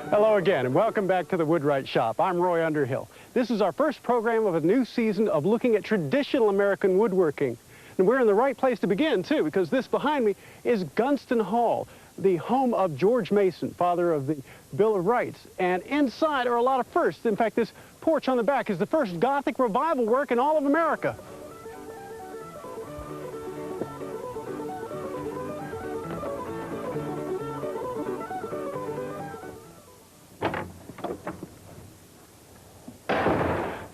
Hello again, and welcome back to the Woodwrights Shop. I'm Roy Underhill. This is our first program of a new season of looking at traditional American woodworking. And we're in the right place to begin, too, because this behind me is Gunston Hall, the home of George Mason, father of the Bill of Rights. And inside are a lot of firsts. In fact, this porch on the back is the first Gothic revival work in all of America.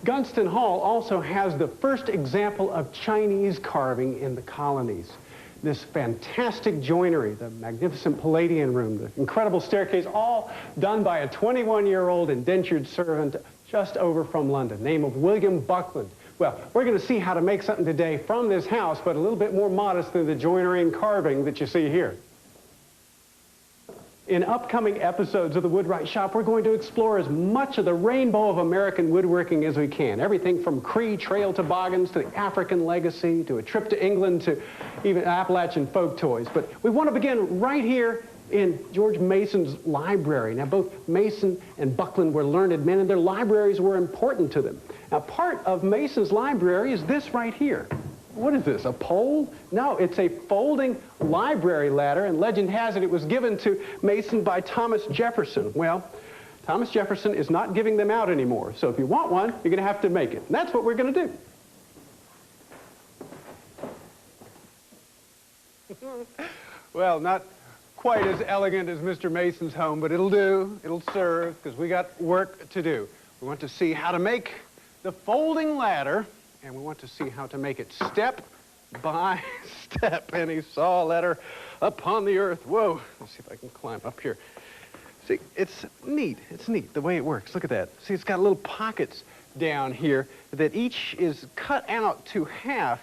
Gunston Hall also has the first example of Chinese carving in the colonies. This fantastic joinery, the magnificent Palladian room, the incredible staircase, all done by a 21-year-old indentured servant just over from London, name of William Buckland. Well, we're going to see how to make something today from this house, but a little bit more modest than the joinery and carving that you see here. In upcoming episodes of the Woodwrights Shop, we're going to explore as much of the rainbow of American woodworking as we can. Everything from Cree trail toboggans to the African legacy to a trip to England to even Appalachian folk toys. But we want to begin right here in George Mason's library. Now, both Mason and Buckland were learned men, and their libraries were important to them. Now, part of Mason's library is this right here. What is this, a pole? No, it's a folding library ladder, and legend has it was given to Mason by Thomas Jefferson. Well, Thomas Jefferson is not giving them out anymore, so if you want one, you're going to have to make it. And that's what we're going to do. Well, not quite as elegant as Mr. Mason's home, but it'll do. It'll serve, because we got work to do. We want to see how to make the folding ladder, and we want to see how to make it step by step. And he saw a ladder upon the earth. Whoa, let's see if I can climb up here. See, it's neat. It's neat the way it works. Look at that. See, it's got little pockets down here that each is cut out to half.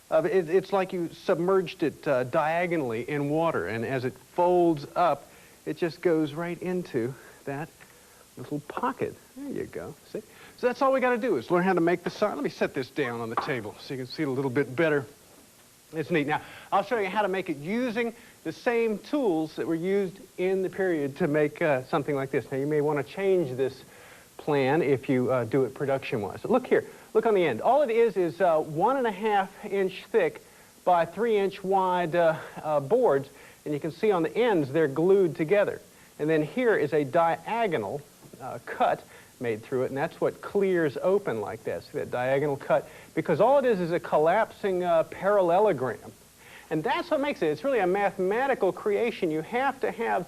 It's like you submerged it diagonally in water, and as it folds up, it just goes right into that little pocket. There you go. See? So that's all we got to do is learn how to make the sign. Let me set this down on the table so you can see it a little bit better. It's neat. Now, I'll show you how to make it using the same tools that were used in the period to make something like this. Now, you may want to change this plan if you do it production-wise. So look here. Look on the end. All it is 1.5 inch thick by 3 inch wide boards, and you can see on the ends they're glued together. And then here is a diagonal cut made through it, and that's what clears open like that. See that diagonal cut? Because all it is a collapsing parallelogram. And that's what makes it. It's really a mathematical creation. You have to have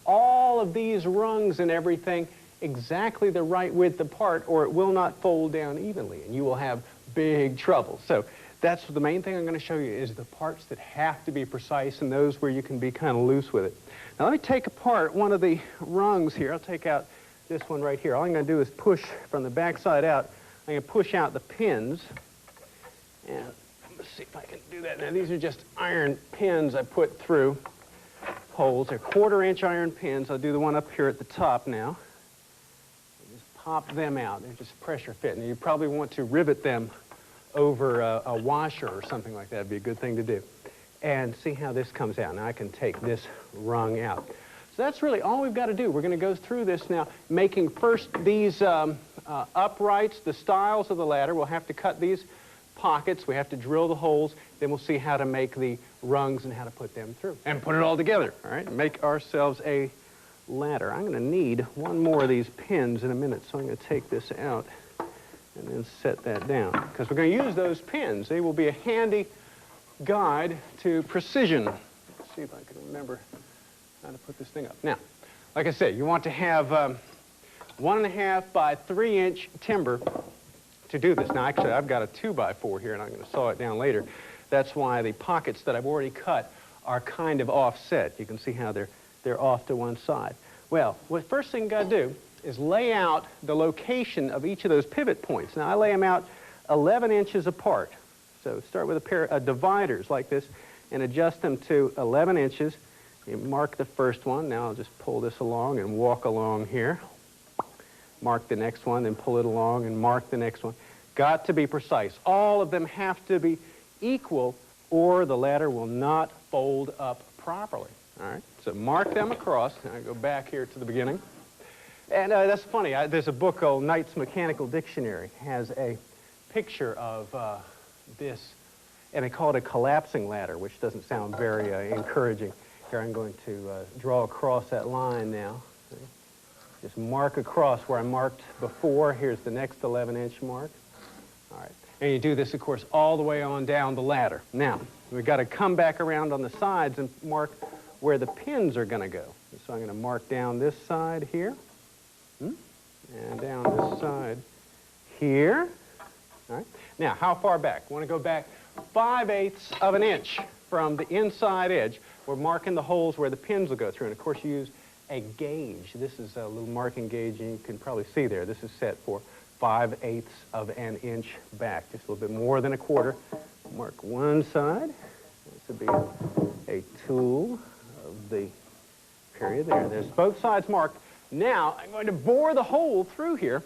all of these rungs and everything exactly the right width apart, or it will not fold down evenly, and you will have big trouble. So that's the main thing I'm going to show you is the parts that have to be precise and those where you can be kind of loose with it. Now let me take apart one of the rungs here. I'll take out this one right here. All I'm going to do is push from the back side out. I'm going to push out the pins. And let's see if I can do that. Now, these are just iron pins I put through holes. They're 1/4 inch iron pins. I'll do the one up here at the top now. Just pop them out. They're just pressure fit. And you probably want to rivet them over a washer or something like that. Would be a good thing to do. And see how this comes out. Now, I can take this rung out. So that's really all we've got to do. We're going to go through this now, making first these uprights, the stiles of the ladder. We'll have to cut these pockets. We have to drill the holes. Then we'll see how to make the rungs and how to put them through. And put it all together, all right? Make ourselves a ladder. I'm going to need one more of these pins in a minute, so I'm going to take this out and then set that down. Because we're going to use those pins. They will be a handy guide to precision. Let's see if I can remember how to put this thing up. Now, like I said, you want to have 1.5 by 3 inch timber to do this. Now, actually, I've got a 2x4 here, and I'm going to saw it down later. That's why the pockets that I've already cut are kind of offset. You can see how they're off to one side. Well, the first thing you got to do is lay out the location of each of those pivot points. Now, I lay them out 11 inches apart. So start with a pair of dividers like this and adjust them to 11 inches. You mark the first one. Now I'll just pull this along and walk along here. Mark the next one, then pull it along and mark the next one. Got to be precise. All of them have to be equal or the ladder will not fold up properly. All right, so mark them across. Now I go back here to the beginning. And that's funny. There's a book called Knight's Mechanical Dictionary. Has a picture of this, and they call it a collapsing ladder, which doesn't sound very encouraging. Here I'm going to draw across that line now. See? Just mark across where I marked before. Here's the next 11-inch mark. All right. And you do this, of course, all the way on down the ladder. Now, we've got to come back around on the sides and mark where the pins are going to go. So I'm going to mark down this side here. And down this side here. All right. Now, how far back? We want to go back 5/8 of an inch from the inside edge. We're marking the holes where the pins will go through. And, of course, you use a gauge. This is a little marking gauge, and you can probably see there. This is set for 5/8 of an inch back, just a little bit more than a quarter. Mark one side. This would be a tool of the period there. There's both sides marked. Now, I'm going to bore the hole through here,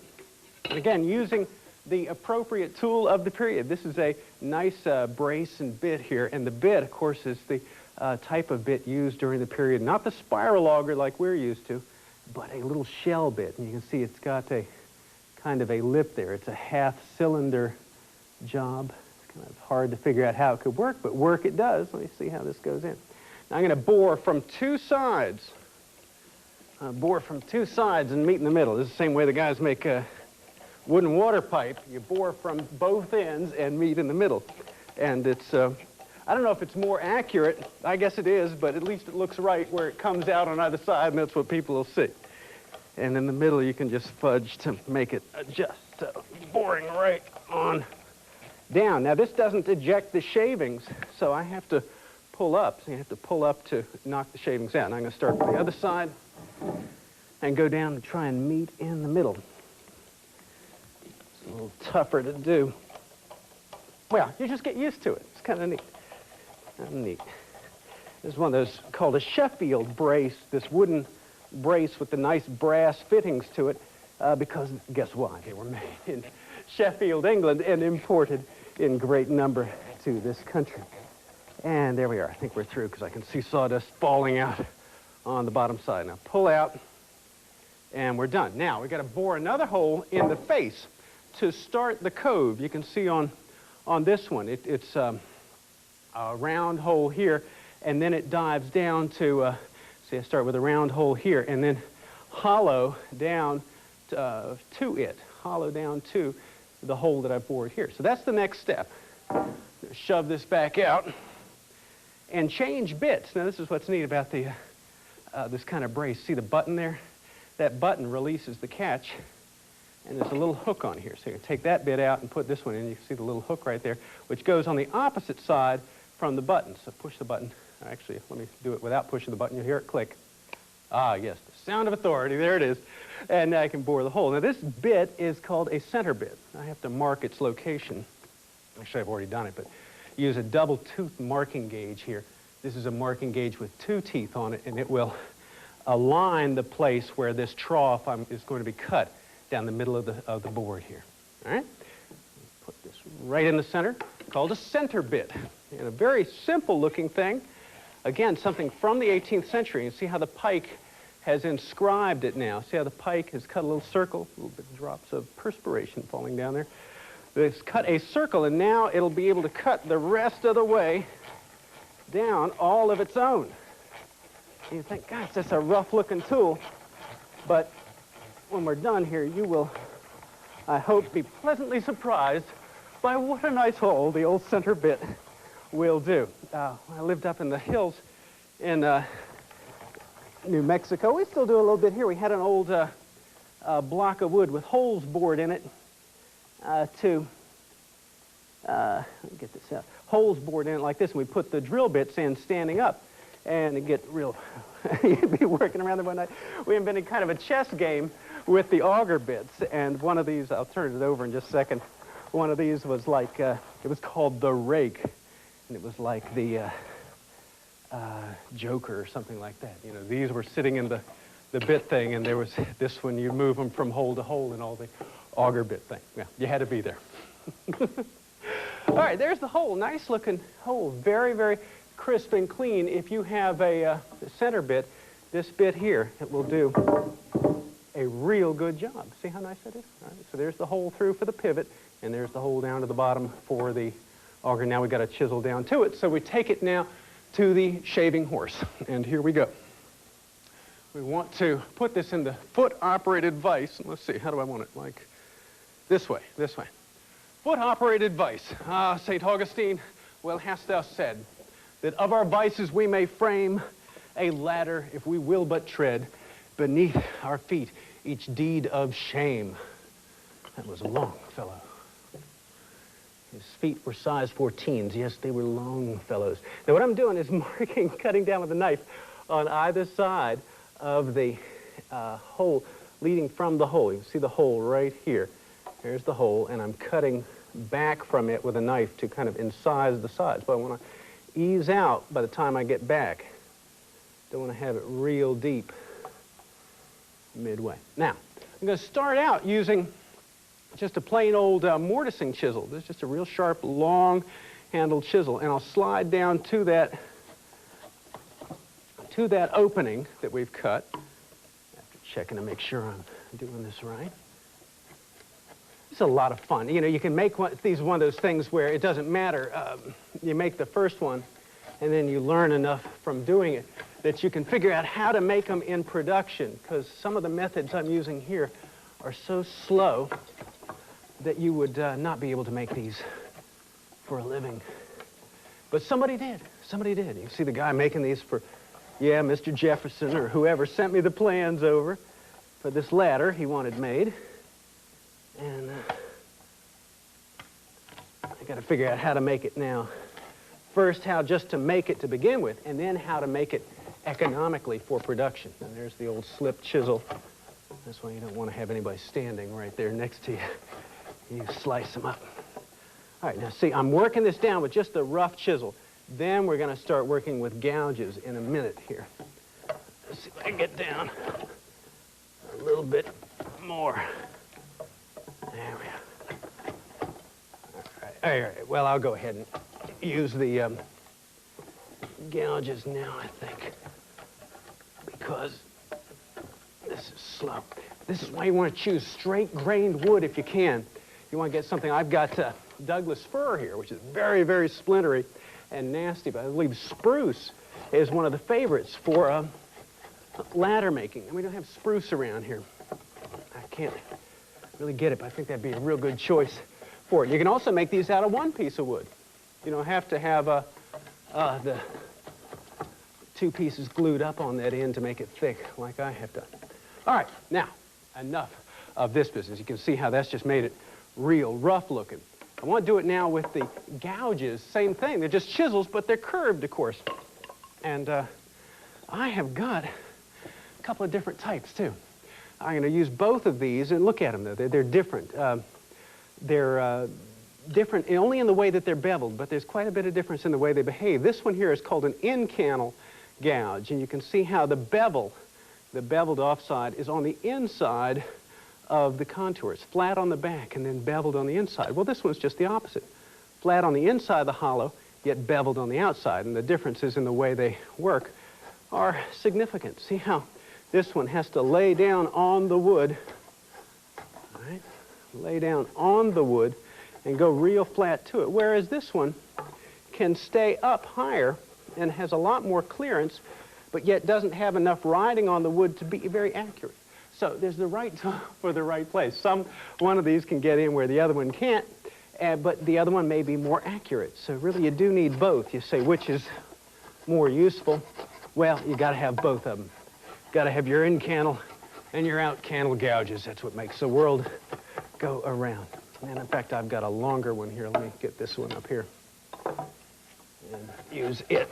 and again, using the appropriate tool of the period. This is a nice brace and bit here, and the bit, of course, is the type of bit used during the period, not the spiral auger like we're used to, but a little shell bit. And you can see it's got a kind of a lip there. It's a half-cylinder job. It's kind of hard to figure out how it could work, but work it does. Let me see how this goes in. Now, I'm going to bore from two sides. Bore from two sides and meet in the middle. This is the same way the guys make a wooden water pipe. You bore from both ends and meet in the middle. And it's, I don't know if it's more accurate. I guess it is, but at least it looks right where it comes out on either side, and that's what people will see. And in the middle, you can just fudge to make it adjust. So, boring right on down. Now, this doesn't eject the shavings, so I have to pull up. So you have to pull up to knock the shavings out. And I'm going to start from the other side and go down and try and meet in the middle. It's a little tougher to do. Well, you just get used to it. It's kind of neat. Neat. This is one of those called a Sheffield brace, this wooden brace with the nice brass fittings to it, because guess what? They were made in Sheffield, England, and imported in great number to this country. And there we are. I think we're through because I can see sawdust falling out on the bottom side. Now pull out, and we're done. Now we've got to bore another hole in the face to start the cove. You can see on this one, it's a round hole here, and then it dives down to, see, I start with a round hole here, and then hollow down to it, hollow down to the hole that I bored here. So that's the next step. Shove this back out and change bits. Now this is what's neat about the this kind of brace. See the button there? That button releases the catch, and there's a little hook on here. So you take that bit out and put this one in. You can see the little hook right there, which goes on the opposite side from the button. So push the button. Actually, let me do it without pushing the button. You'll hear it click. Ah, yes, the sound of authority. There it is. And now I can bore the hole. Now this bit is called a center bit. I have to mark its location. Actually, I've already done it, but use a double tooth marking gauge here. This is a marking gauge with two teeth on it, and it will align the place where this trough is going to be cut down the middle of the board here. All right? Put this right in the center, called a center bit. And a very simple looking thing. Again, something from the 18th century. You see how the pike has inscribed it now. See how the pike has cut a little circle, a little bit of drops of perspiration falling down there. It's cut a circle, and now it'll be able to cut the rest of the way down all of its own. And you think, gosh, that's a rough-looking tool. But when we're done here, you will, I hope, be pleasantly surprised by what a nice hole the old center bit will do. I lived up in the hills in New Mexico. We still do a little bit here. We had an old block of wood with holes bored in it let me get this out. Holes bored in it like this, and we put the drill bits in standing up, and it get real, you'd be working around there one night. We invented kind of a chess game with the auger bits, and one of these, I'll turn it over in just a second, one of these was like, it was called the rake, and it was like the Joker or something like that. You know, these were sitting in the bit thing, and there was this one, you move them from hole to hole and all the auger bit thing. Yeah, you had to be there. All right, there's the hole. Nice looking hole. Very, very crisp and clean. If you have a center bit, this bit here, it will do a real good job. See how nice that is? All right, so there's the hole through for the pivot, and there's the hole down to the bottom for the auger. Now we've got a chisel down to it, so we take it now to the shaving horse, and here we go. We want to put this in the foot-operated vise. Let's see, how do I want it? Like this way, this way. Foot-operated vise. St. Augustine, well hast thou said, that of our vices we may frame a ladder, if we will but tread beneath our feet each deed of shame. That was a long fellow. His feet were size 14s. Yes, they were long fellows. Now what I'm doing is marking, cutting down with a knife on either side of the hole leading from the hole. You can see the hole right here. Here's the hole, and I'm cutting back from it with a knife to kind of incise the sides. But I want to ease out by the time I get back. Don't want to have it real deep midway. Now, I'm going to start out using just a plain old mortising chisel. This is just a real sharp, long-handled chisel, and I'll slide down to that opening that we've cut. After checking to make sure I'm doing this right. It's a lot of fun. You know, you can make one of those things where it doesn't matter. You make the first one, and then you learn enough from doing it that you can figure out how to make them in production, because some of the methods I'm using here are so slow that you would not be able to make these for a living. But somebody did. Somebody did. You see the guy making these for, yeah, Mr. Jefferson or whoever sent me the plans over for this ladder he wanted made. And I got to figure out how to make it now. First, how just to make it to begin with, and then how to make it economically for production. And there's the old slip chisel. That's why you don't want to have anybody standing right there next to you. You slice them up. All right, now see, I'm working this down with just the rough chisel. Then we're going to start working with gouges in a minute here. Let's see if I can get down a little bit more. There we go. All right. Well, I'll go ahead and use the gouges now, I think, because this is slow. This is why you want to choose straight-grained wood if you can. You want to get something. I've got Douglas fir here, which is very, very splintery and nasty, but I believe spruce is one of the favorites for ladder making. And we don't have spruce around here. I can't really get it, but I think that'd be a real good choice for it. You can also make these out of one piece of wood. You don't have to have the two pieces glued up on that end to make it thick like I have done. All right, now, enough of this business. You can see how that's just made it real rough looking. I want to do it now with the gouges. Same thing. They're just chisels, but they're curved, of course. And I have got a couple of different types, too. I'm going to use both of these, and look at them, though. They're different. They're different only in the way that they're beveled, but there's quite a bit of difference in the way they behave. This one here is called an in-cannel gouge, and you can see how the beveled offside is on the inside of the contour. It's flat on the back and then beveled on the inside. Well, this one's just the opposite. Flat on the inside of the hollow, yet beveled on the outside, and the differences in the way they work are significant. See how this one has to lay down on the wood, all right? Lay down on the wood and go real flat to it, whereas this one can stay up higher and has a lot more clearance, but yet doesn't have enough riding on the wood to be very accurate. So there's the right tool for the right place. One of these can get in where the other one can't, but the other one may be more accurate. So really you do need both. You say, which is more useful? Well, you got to have both of them. Got to have your in-cannel and your out-cannel gouges. That's what makes the world go around. And in fact, I've got a longer one here. Let me get this one up here and use it.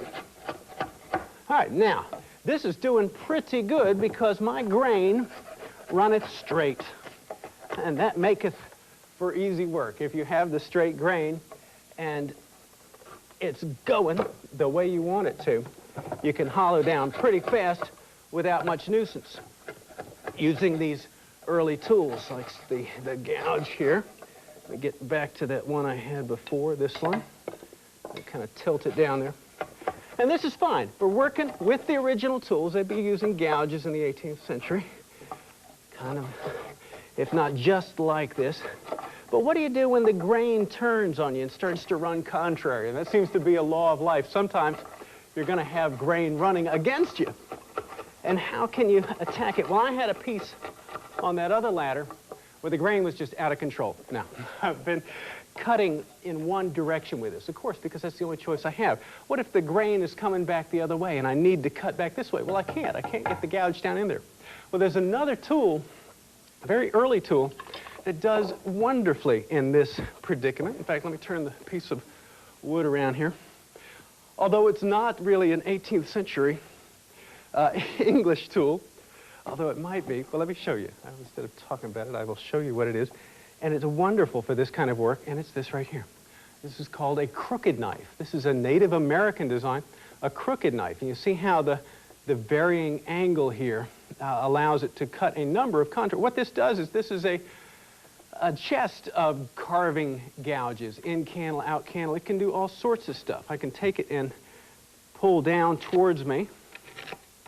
All right, now, this is doing pretty good because my grain runneth straight, and that maketh for easy work. If you have the straight grain and it's going the way you want it to, you can hollow down pretty fast without much nuisance using these early tools like the gouge here. Let me get back to that one I had before, this one. Kind of tilt it down there. And this is fine. For working with the original tools, they'd be using gouges in the 18th century. kind of, if not just like this. But what do you do when the grain turns on you and starts to run contrary? And that seems to be a law of life. Sometimes you're going to have grain running against you. And how can you attack it? Well, I had a piece on that other ladder where the grain was just out of control. Now, I've been cutting in one direction with this, of course, because that's the only choice I have. What if the grain is coming back the other way and I need to cut back this way? Well, I can't. I can't get the gouge down in there. Well, there's another tool, a very early tool, that does wonderfully in this predicament. In fact, let me turn the piece of wood around here. Although it's not really an 18th century English tool, although it might be. Well, let me show you. Instead of talking about it, I will show you what it is. And it's wonderful for this kind of work, and it's this right here. This is called a crooked knife. This is a Native American design, a crooked knife. And you see how the varying angle here allows it to cut a number of contours. What this does is this is a chest of carving gouges, in candle, out candle. It can do all sorts of stuff. I can take it and pull down towards me.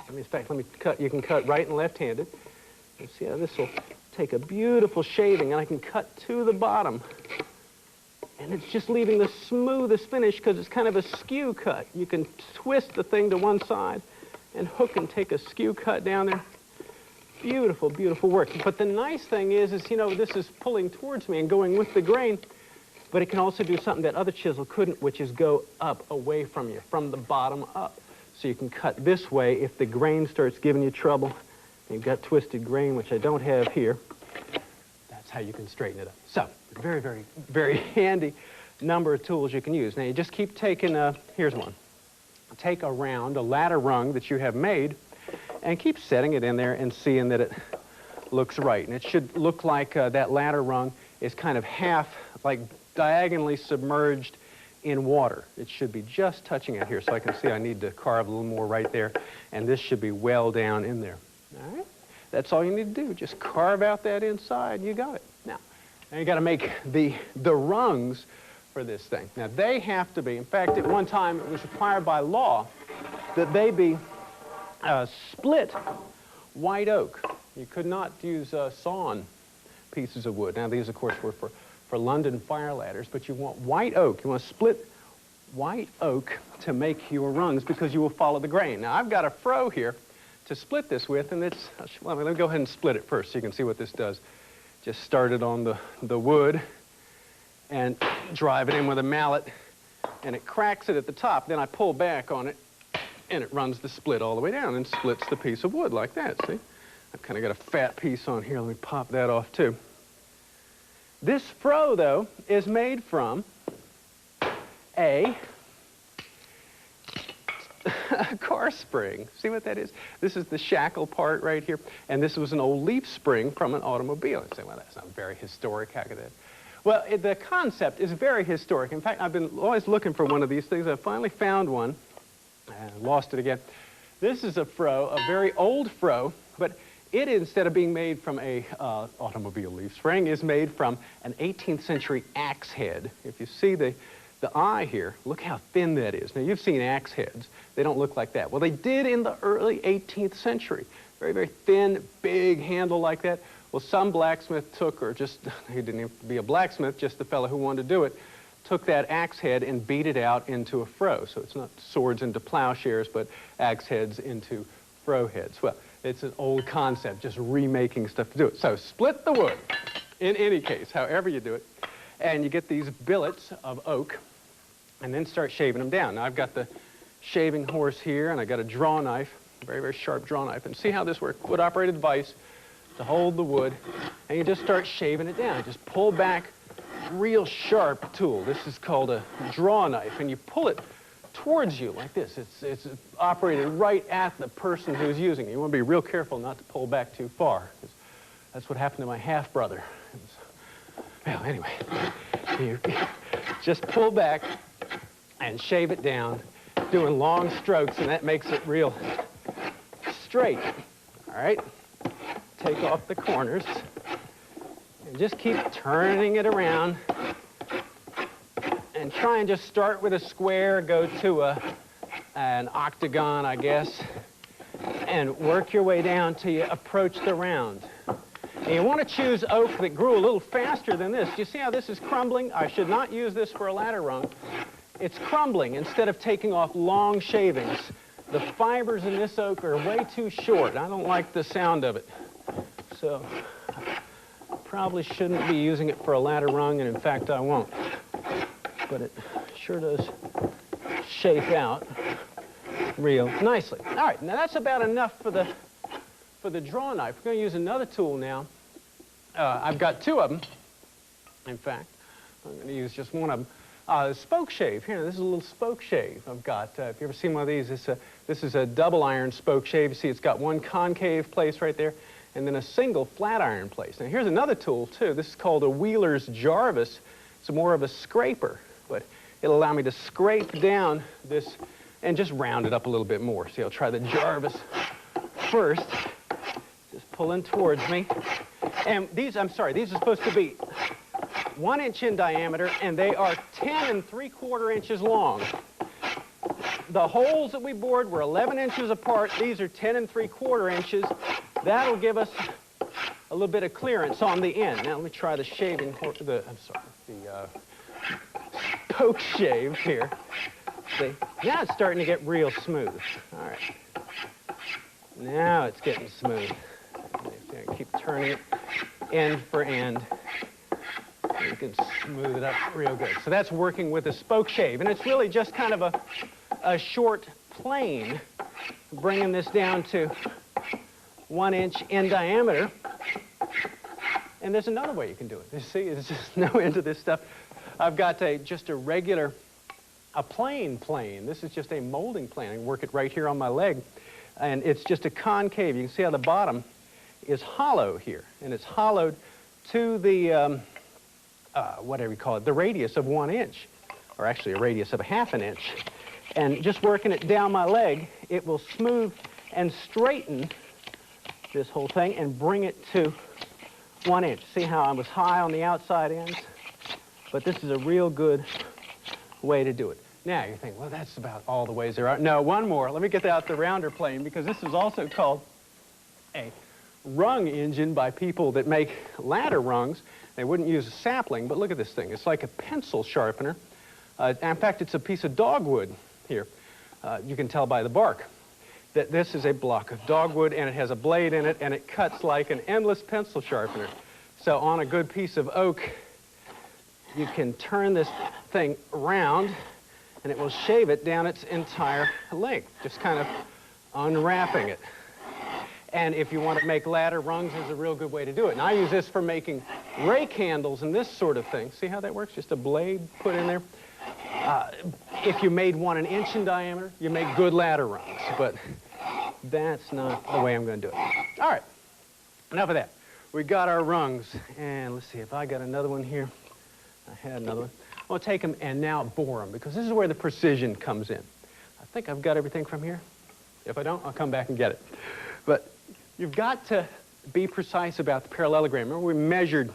In fact, let me cut. You can cut right and left-handed. You see how this will take a beautiful shaving, and I can cut to the bottom. And it's just leaving the smoothest finish because it's kind of a skew cut. You can twist the thing to one side and hook and take a skew cut down there. Beautiful, beautiful work. But the nice thing is, you know, this is pulling towards me and going with the grain, but it can also do something that other chisel couldn't, which is go up away from you, from the bottom up. So you can cut this way if the grain starts giving you trouble. You've got twisted grain, which I don't have here. That's how you can straighten it up. So, very, very, very handy number of tools you can use. Now, you just keep taking, here's one. Take a round, a ladder rung that you have made, and keep setting it in there and seeing that it looks right. And it should look like that ladder rung is kind of half, like diagonally submerged in water. It should be just touching it here, so I can see I need to carve a little more right there, and this should be well down in there. All right? That's all you need to do. Just carve out that inside. You got it. Now you got to make the rungs for this thing. Now, they have to be, in fact, at one time it was required by law that they be split white oak. You could not use sawn pieces of wood. Now, these, of course, were for London fire ladders, but you want white oak. You want to split white oak to make your rungs because you will follow the grain. Now, I've got a froe here to split this with, and it's, well, let me go ahead and split it first so you can see what this does. Just start it on the wood and drive it in with a mallet, and it cracks it at the top. Then I pull back on it, and it runs the split all the way down and splits the piece of wood like that, see? I've kind of got a fat piece on here. Let me pop that off, too. This froe, though, is made from a car spring. See what that is? This is the shackle part right here, and this was an old leaf spring from an automobile. You say, well, that's not very historic. How could that? Well, the concept is very historic. In fact, I've been always looking for one of these things. I finally found one, and lost it again. This is a froe, a very old froe, but it, instead of being made from a automobile leaf spring, is made from an 18th century axe head. If you see the eye here, look how thin that is. Now, you've seen axe heads. They don't look like that. Well, they did in the early 18th century. Very, very thin, big handle like that. Well, some blacksmith took, or just, he didn't have to be a blacksmith, just the fellow who wanted to do it, took that axe head and beat it out into a froe. So it's not swords into plowshares, but axe heads into froe heads. Well, it's an old concept, just remaking stuff to do it. So split the wood, in any case, however you do it, and you get these billets of oak, and then start shaving them down. Now, I've got the shaving horse here, and I've got a draw knife, a very, very sharp draw knife. And see how this works? Wood-operated vise to hold the wood, and you just start shaving it down. You just pull back, real sharp tool. This is called a draw knife, and you pull it towards you like this. It's operated right at the person who's using it. You want to be real careful not to pull back too far, because that's what happened to my half-brother. Well, anyway, you just pull back and shave it down, doing long strokes, and that makes it real straight. All right? Take off the corners and just keep turning it around, and try and just start with a square, go to an octagon, I guess, and work your way down till you approach the round. And you want to choose oak that grew a little faster than this. Do you see how this is crumbling? I should not use this for a ladder rung. It's crumbling instead of taking off long shavings. The fibers in this oak are way too short. I don't like the sound of it. So I probably shouldn't be using it for a ladder rung, and in fact I won't. But it sure does shape out real nicely. All right, now that's about enough for the draw knife. We're going to use another tool now. I've got two of them, in fact. I'm going to use just one of them. Spoke shave. Here, this is a little spoke shave I've got. If you've ever seen one of these, this is a double iron spoke shave. You see it's got one concave place right there, and then a single flat iron place. Now here's another tool too. This is called a Wheeler's Jarvis. It's more of a scraper, but it'll allow me to scrape down this and just round it up a little bit more. See, I'll try the Jarvis first. Just pulling towards me. And these, I'm sorry, these are supposed to be 1 inch in diameter, and they are 10 3/4 inches long. The holes that we bored were 11 inches apart. These are 10 3/4 inches. That'll give us a little bit of clearance on the end. Now let me try the shaving, the poke shave here. See, now it's starting to get real smooth. All right. Now it's getting smooth. I keep turning it end for end. You can smooth it up real good. So that's working with a spoke shave. And it's really just kind of a short plane, bringing this down to 1 inch in diameter. And there's another way you can do it. You see, there's just no end to this stuff. I've got just a regular, a plain plane. This is just a molding plane. I can work it right here on my leg. And it's just a concave. You can see how the bottom is hollow here. And it's hollowed to the, whatever you call it, the radius of 1 inch, or actually a radius of 1/2 inch. And just working it down my leg, it will smooth and straighten this whole thing and bring it to 1 inch. See how I was high on the outside ends? But this is a real good way to do it. Now you think, well, that's about all the ways there are. No, one more. Let me get out the rounder plane, because this is also called a rung engine by people that make ladder rungs. They wouldn't use a sapling, but look at this thing. It's like a pencil sharpener. In fact, it's a piece of dogwood here. You can tell by the bark that this is a block of dogwood, and it has a blade in it, and it cuts like an endless pencil sharpener. So on a good piece of oak, you can turn this thing around, and it will shave it down its entire length, just kind of unwrapping it. And if you want to make ladder rungs, there's a real good way to do it. And I use this for making rake handles and this sort of thing. See how that works? Just a blade put in there. If you made one 1 inch in diameter, you make good ladder rungs. But that's not the way I'm going to do it. All right, enough of that. We got our rungs. And let's see if I got another one here. I had another one. I'll take them and now bore them, because this is where the precision comes in. I think I've got everything from here. If I don't, I'll come back and get it. But you've got to be precise about the parallelogram. Remember, we measured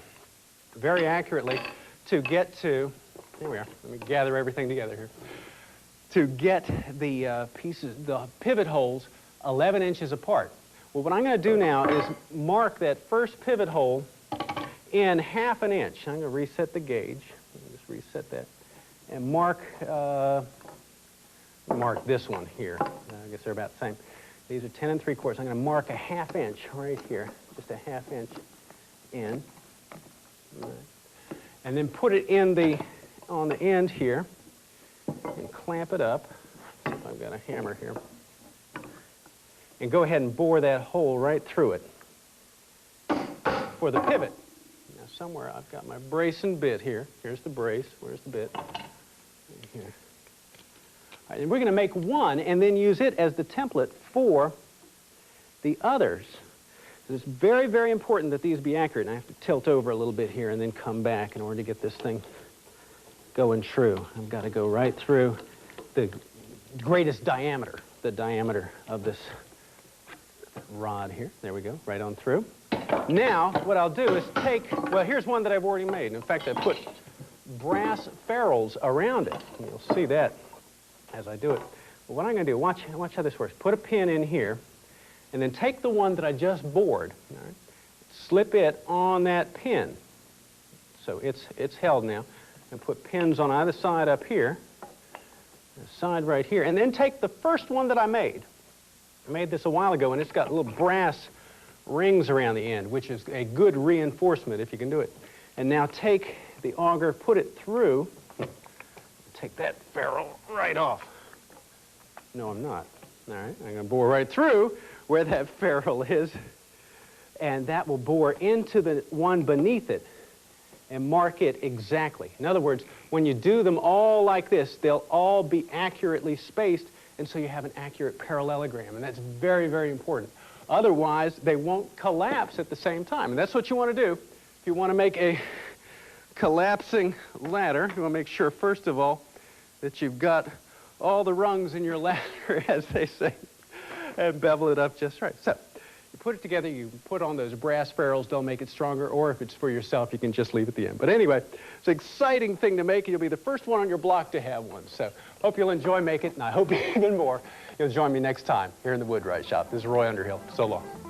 very accurately to get to, here we are, let me gather everything together here, to get the pieces, the pivot holes 11 inches apart. Well, what I'm going to do now is mark that first pivot hole in 1/2 inch. I'm going to reset the gauge. Just reset that. And mark this one here. I guess they're about the same. These are 10 3/4. I'm going to mark a 1/2 inch right here, just a 1/2 inch in. Right. And then put it in on the end here and clamp it up. See if I've got a hammer here. And go ahead and bore that hole right through it for the pivot. Now somewhere I've got my brace and bit here. Here's the brace. Where's the bit? Right here. All right, and we're going to make one and then use it as the template for the others. So it's very, very important that these be accurate. And I have to tilt over a little bit here and then come back in order to get this thing going true. I've got to go right through the greatest diameter, the diameter of this rod here. There we go, right on through. Now, what I'll do is well, here's one that I've already made. In fact, I put brass ferrules around it. And you'll see that as I do it. But what I'm going to do, watch how this works. Put a pin in here, and then take the one that I just bored, all right, slip it on that pin. So it's held now. And put pins on either side up here, the side right here, and then take the first one that I made. I made this a while ago, and it's got little brass rings around the end, which is a good reinforcement if you can do it. And now take the auger, put it through, take that ferrule right off. No, I'm not. All right, I'm going to bore right through where that ferrule is, and that will bore into the one beneath it and mark it exactly. In other words, when you do them all like this, they'll all be accurately spaced, and so you have an accurate parallelogram, and that's very, very important. Otherwise, they won't collapse at the same time, and that's what you want to do. If you want to make a collapsing ladder, you want to make sure, first of all, that you've got all the rungs in your ladder, as they say, and bevel it up just right. So, you put it together, you put on those brass ferrules, they'll make it stronger, or if it's for yourself, you can just leave it at the end. But anyway, it's an exciting thing to make, and you'll be the first one on your block to have one. So, hope you'll enjoy making it, and I hope even more you'll join me next time here in the Woodwrights Shop. This is Roy Underhill. So long.